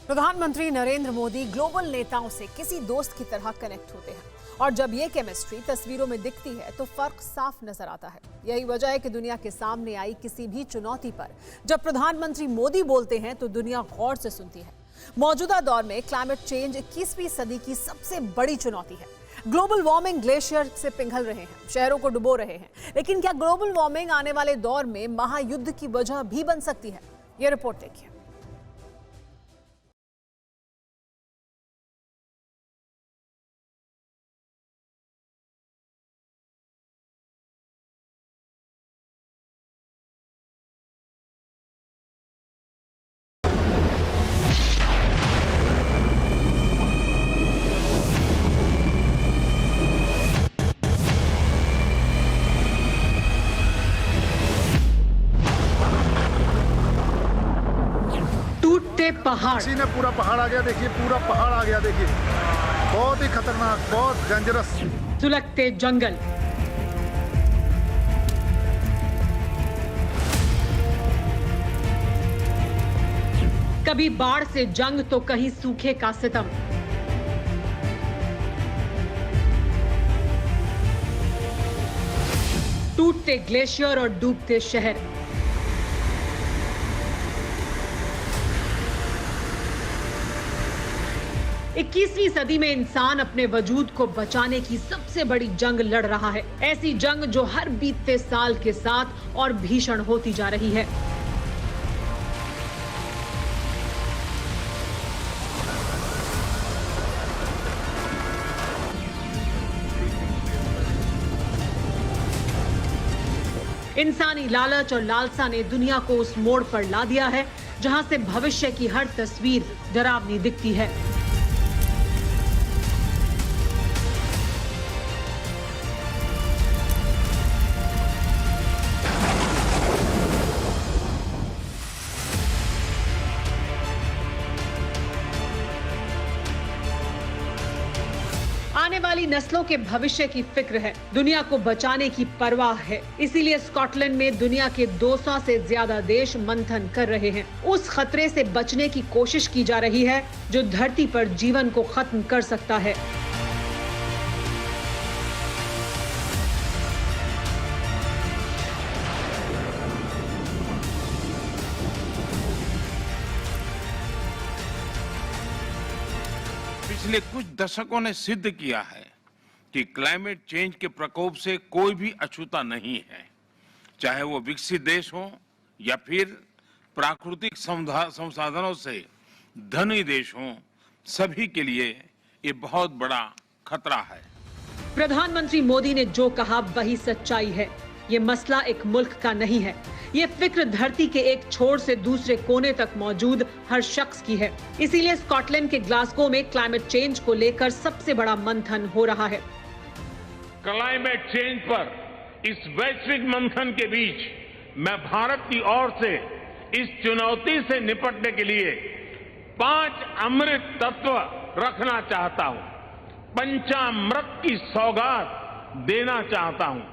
प्रधानमंत्री नरेंद्र मोदी ग्लोबल नेताओं से किसी दोस्त की तरह कनेक्ट होते हैं और जब ये केमिस्ट्री तस्वीरों में दिखती है तो फर्क साफ नजर आता है। यही वजह है कि दुनिया के सामने आई किसी भी चुनौती पर जब प्रधानमंत्री मोदी बोलते हैं तो दुनिया गौर से सुनती है। मौजूदा दौर में क्लाइमेट चेंज 21वीं सदी की सबसे बड़ी चुनौती है। ग्लोबल वार्मिंग ग्लेशियर से पिघल रहे हैं, शहरों को डुबो रहे हैं, लेकिन क्या ग्लोबल वार्मिंग आने वाले दौर में महायुद्ध की वजह भी बन सकती है? ये रिपोर्ट देखिए। पहाड़ इसी ने पूरा पहाड़ आ गया, देखिए पूरा पहाड़ आ गया, देखिए बहुत ही खतरनाक, बहुत डेंजरस। सुलगते जंगल, कभी बाढ़ से जंग तो कहीं सूखे का सितम। टूटते ग्लेशियर और डूबते शहर। इक्कीसवीं सदी में इंसान अपने वजूद को बचाने की सबसे बड़ी जंग लड़ रहा है। ऐसी जंग जो हर बीतते साल के साथ और भीषण होती जा रही है। इंसानी लालच और लालसा ने दुनिया को उस मोड़ पर ला दिया है जहां से भविष्य की हर तस्वीर डरावनी दिखती है। आने वाली नस्लों के भविष्य की फिक्र है, दुनिया को बचाने की परवाह है। इसीलिए स्कॉटलैंड में दुनिया के 200 से ज्यादा देश मंथन कर रहे हैं। उस खतरे से बचने की कोशिश की जा रही है जो धरती पर जीवन को खत्म कर सकता है। पिछले कुछ दशकों ने सिद्ध किया है कि क्लाइमेट चेंज के प्रकोप से कोई भी अछूता नहीं है, चाहे वो विकसित देश हो या फिर प्राकृतिक संसाधनों से धनी देश हो, सभी के लिए ये बहुत बड़ा खतरा है। प्रधानमंत्री मोदी ने जो कहा वही सच्चाई है। ये मसला एक मुल्क का नहीं है, ये फिक्र धरती के एक छोर से दूसरे कोने तक मौजूद हर शख्स की है। इसीलिए स्कॉटलैंड के ग्लासगो में क्लाइमेट चेंज को लेकर सबसे बड़ा मंथन हो रहा है। क्लाइमेट चेंज पर इस वैश्विक मंथन के बीच मैं भारत की ओर से इस चुनौती से निपटने के लिए 5 अमृत तत्व रखना चाहता हूं, पंचामृत की सौगात देना चाहता हूं।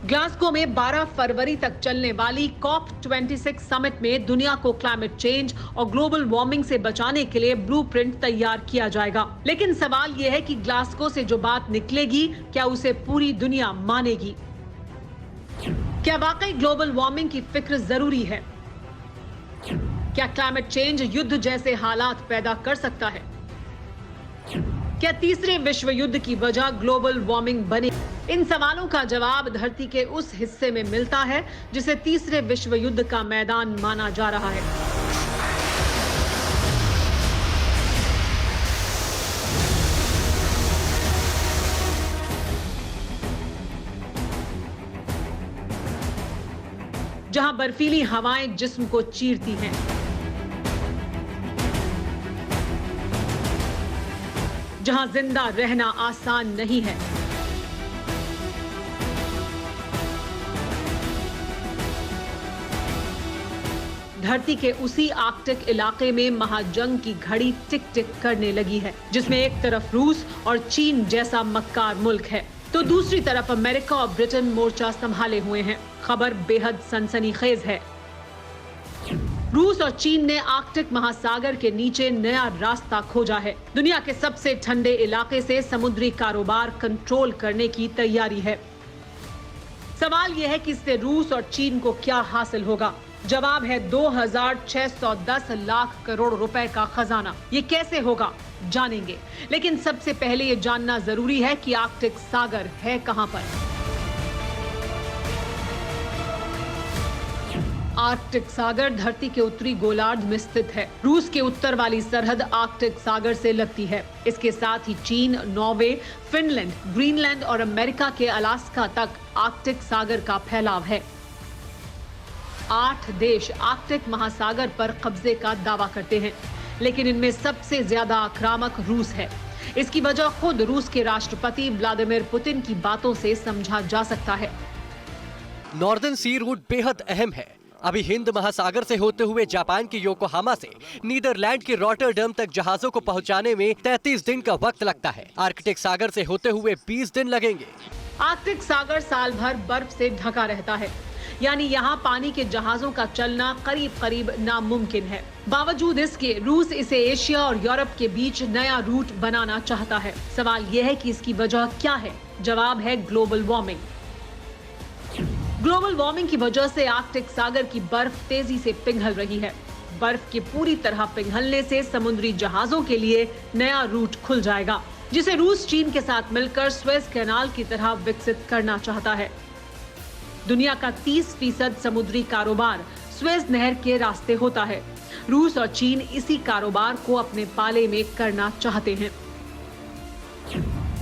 ग्लासगो में 12 फरवरी तक चलने वाली COP26 समिट में दुनिया को क्लाइमेट चेंज और ग्लोबल वार्मिंग से बचाने के लिए ब्लूप्रिंट तैयार किया जाएगा। लेकिन सवाल यह है कि ग्लासगो से जो बात निकलेगी, क्या उसे पूरी दुनिया मानेगी? क्या वाकई ग्लोबल वार्मिंग की फिक्र जरूरी है? क्या क्लाइमेट चेंज युद्ध जैसे हालात पैदा कर सकता है? क्या तीसरे विश्व युद्ध की वजह ग्लोबल वार्मिंग बने? इन सवालों का जवाब धरती के उस हिस्से में मिलता है जिसे तीसरे विश्व युद्ध का मैदान माना जा रहा है। जहां बर्फीली हवाएं जिस्म को चीरती हैं, जहां जिंदा रहना आसान नहीं है, धरती के उसी आर्कटिक इलाके में महाजंग की घड़ी टिक टिक करने लगी है, जिसमें एक तरफ रूस और चीन जैसा मक्कार मुल्क है तो दूसरी तरफ अमेरिका और ब्रिटेन मोर्चा संभाले हुए हैं। खबर बेहद सनसनीखेज है। रूस और चीन ने आर्कटिक महासागर के नीचे नया रास्ता खोजा है। दुनिया के सबसे ठंडे इलाके से समुद्री कारोबार कंट्रोल करने की तैयारी है। सवाल यह है कि इससे रूस और चीन को क्या हासिल होगा? जवाब है 2610 लाख करोड़ रुपए का खजाना। ये कैसे होगा जानेंगे, लेकिन सबसे पहले ये जानना जरूरी है कि आर्कटिक सागर है कहां पर। आर्कटिक सागर धरती के उत्तरी गोलार्ध में स्थित है। रूस के उत्तर वाली सरहद आर्कटिक सागर से लगती है। इसके साथ ही चीन, नॉर्वे, फिनलैंड, ग्रीनलैंड और अमेरिका के अलास्का तक आर्कटिक सागर का फैलाव है। 8 देश आर्कटिक महासागर पर कब्जे का दावा करते हैं, लेकिन इनमें सबसे ज्यादा आक्रामक रूस है। इसकी वजह खुद रूस के राष्ट्रपति व्लादिमीर पुतिन की बातों से समझा जा सकता है। नॉर्दर्न सी रूट बेहद अहम है। अभी हिंद महासागर से होते हुए जापान के योकोहामा से नीदरलैंड के रॉटरडम तक जहाजों को पहुंचाने में 33 दिन का वक्त लगता है। आर्कटिक सागर से होते हुए 20 दिन लगेंगे। आर्कटिक सागर साल भर बर्फ से ढका रहता है, यानी यहाँ पानी के जहाजों का चलना करीब करीब नामुमकिन है। बावजूद इसके रूस इसे एशिया और यूरोप के बीच नया रूट बनाना चाहता है। सवाल यह है कि इसकी वजह क्या है? जवाब है ग्लोबल वार्मिंग। ग्लोबल वार्मिंग की वजह से आर्कटिक सागर की बर्फ तेजी से पिघल रही है। बर्फ के पूरी तरह पिघलने से समुद्री जहाजों के लिए नया रूट खुल जाएगा, जिसे रूस चीन के साथ मिलकर स्वेज कैनाल की तरह विकसित करना चाहता है। दुनिया का 30% समुद्री कारोबार स्वेज नहर के रास्ते होता है। रूस और चीन इसी कारोबार को अपने पाले में करना चाहते हैं।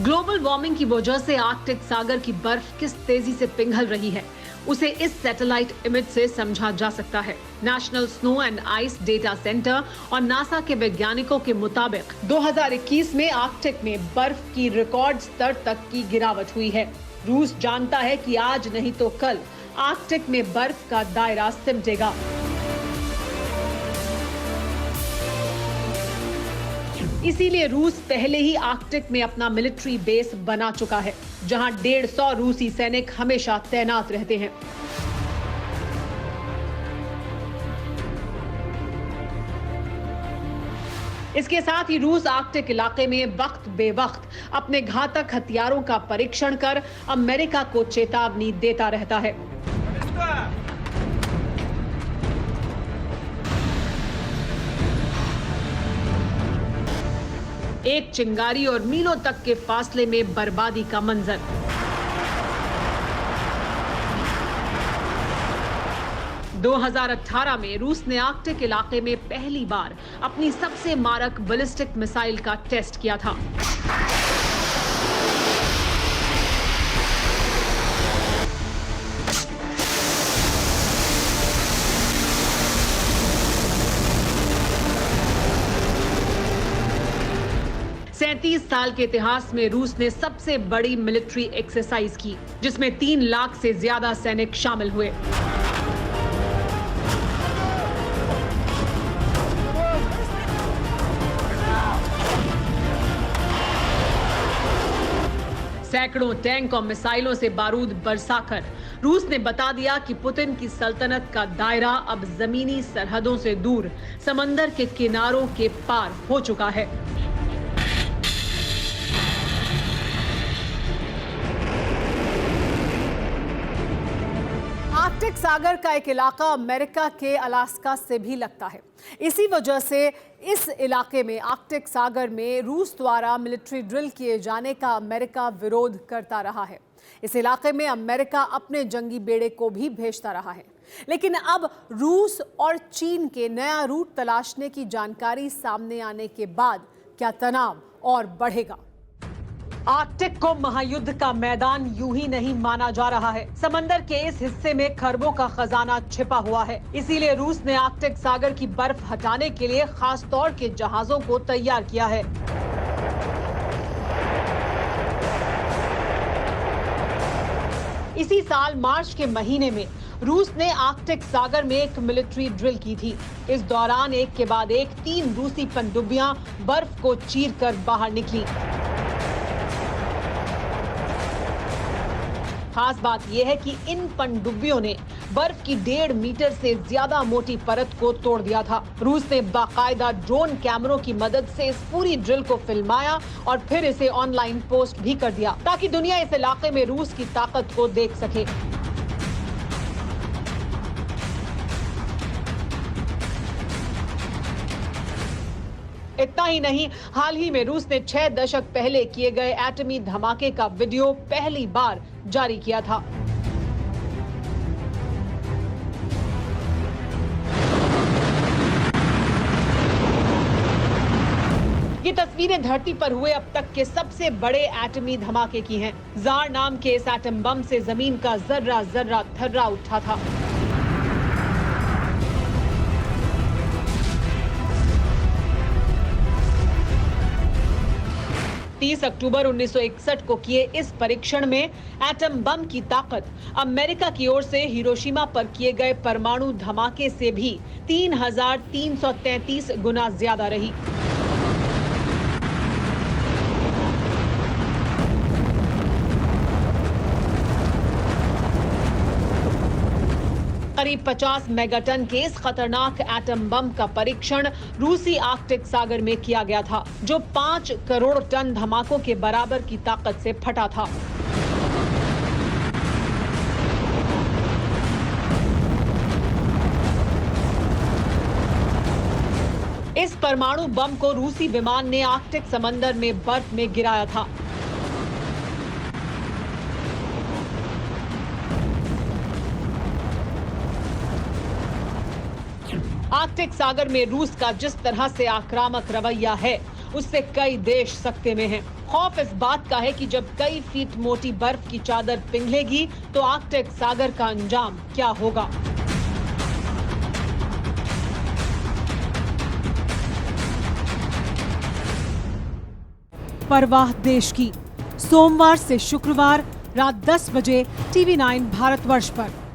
ग्लोबल वार्मिंग की वजह से आर्कटिक सागर की बर्फ किस तेजी से पिघल रही है, उसे इस सैटेलाइट इमेज से समझा जा सकता है। National snow and ice data centre और नासा के वैज्ञानिकों के मुताबिक 2021 में आर्कटिक में बर्फ की रिकॉर्ड स्तर तक की गिरावट हुई है। रूस जानता है कि आज नहीं तो कल आर्कटिक में बर्फ का दायरा सिमटेगा। इसीलिए रूस पहले ही आर्कटिक में अपना मिलिट्री बेस बना चुका है, जहां 150 रूसी सैनिक हमेशा तैनात रहते हैं। इसके साथ ही रूस आर्कटिक इलाके में वक्त बेवक्त अपने घातक हथियारों का परीक्षण कर अमेरिका को चेतावनी देता रहता है। एक चिंगारी और मीलों तक के फासले में बर्बादी का मंजर। – 2018 में रूस ने आर्कटिक इलाके में पहली बार अपनी सबसे मारक बैलिस्टिक मिसाइल का टेस्ट किया था। $37 साल के इतिहास में रूस ने सबसे बड़ी मिलिट्री एक्सरसाइज की, जिसमें 3 लाख से ज्यादा सैनिक शामिल हुए। सैकड़ों टैंक और मिसाइलों से बारूद बरसाकर रूस ने बता दिया कि पुतिन की सल्तनत का दायरा अब जमीनी सरहदों से दूर समंदर के किनारों के पार हो चुका है। आर्कटिक सागर का एक इलाका अमेरिका के अलास्का से भी लगता है। इसी वजह से इस इलाके में आर्कटिक सागर में रूस द्वारा मिलिट्री ड्रिल किए जाने का अमेरिका विरोध करता रहा है। इस इलाके में अमेरिका अपने जंगी बेड़े को भी भेजता रहा है, लेकिन अब रूस और चीन के नया रूट तलाशने की जानकारी सामने आने के बाद क्या तनाव और बढ़ेगा? आर्कटिक को महायुद्ध का मैदान यूं ही नहीं माना जा रहा है। समंदर के इस हिस्से में खरबों का खजाना छिपा हुआ है। इसीलिए रूस ने आर्कटिक सागर की बर्फ हटाने के लिए खास तौर के जहाजों को तैयार किया है। इसी साल मार्च के महीने में रूस ने आर्कटिक सागर में एक मिलिट्री ड्रिल की थी। इस दौरान एक के बाद एक 3 रूसी पनडुब्बियां बर्फ को चीरकर बाहर निकली। खास बात यह है कि इन पनडुब्बियों ने बर्फ की 1.5 मीटर से ज्यादा मोटी परत को तोड़ दिया था। रूस ने बाकायदा ड्रोन कैमरों की मदद से इस पूरी ड्रिल को फिल्माया और फिर इसे ऑनलाइन पोस्ट भी कर दिया ताकि दुनिया इस इलाके में रूस की ताकत को देख सके। इतना ही नहीं, हाल ही में रूस ने 6 दशक पहले किए गए एटमी धमाके का वीडियो पहली बार जारी किया था। ये तस्वीरें धरती पर हुए अब तक के सबसे बड़े एटमी धमाके की हैं। जार नाम के इस एटम बम से जमीन का जर्रा जर्रा थर्रा उठा था। अक्टूबर 1961 को किए इस परीक्षण में एटम बम की ताकत अमेरिका की ओर से हिरोशिमा पर किए गए परमाणु धमाके से भी 3,333 गुना ज्यादा रही। करीब 50 मेगाटन के इस खतरनाक एटम बम का परीक्षण रूसी आर्कटिक सागर में किया गया था, जो 5 करोड़ टन धमाकों के बराबर की ताकत से फटा था। इस परमाणु बम को रूसी विमान ने आर्कटिक समंदर में बर्फ में गिराया था। आर्कटिक सागर में रूस का जिस तरह से आक्रामक रवैया है, उससे कई देश सकते में हैं। खौफ इस बात का है कि जब कई फीट मोटी बर्फ की चादर पिघलेगी तो आर्कटिक सागर का अंजाम क्या होगा। परवाह देश की, सोमवार से शुक्रवार रात 10 बजे TV9 भारतवर्ष पर।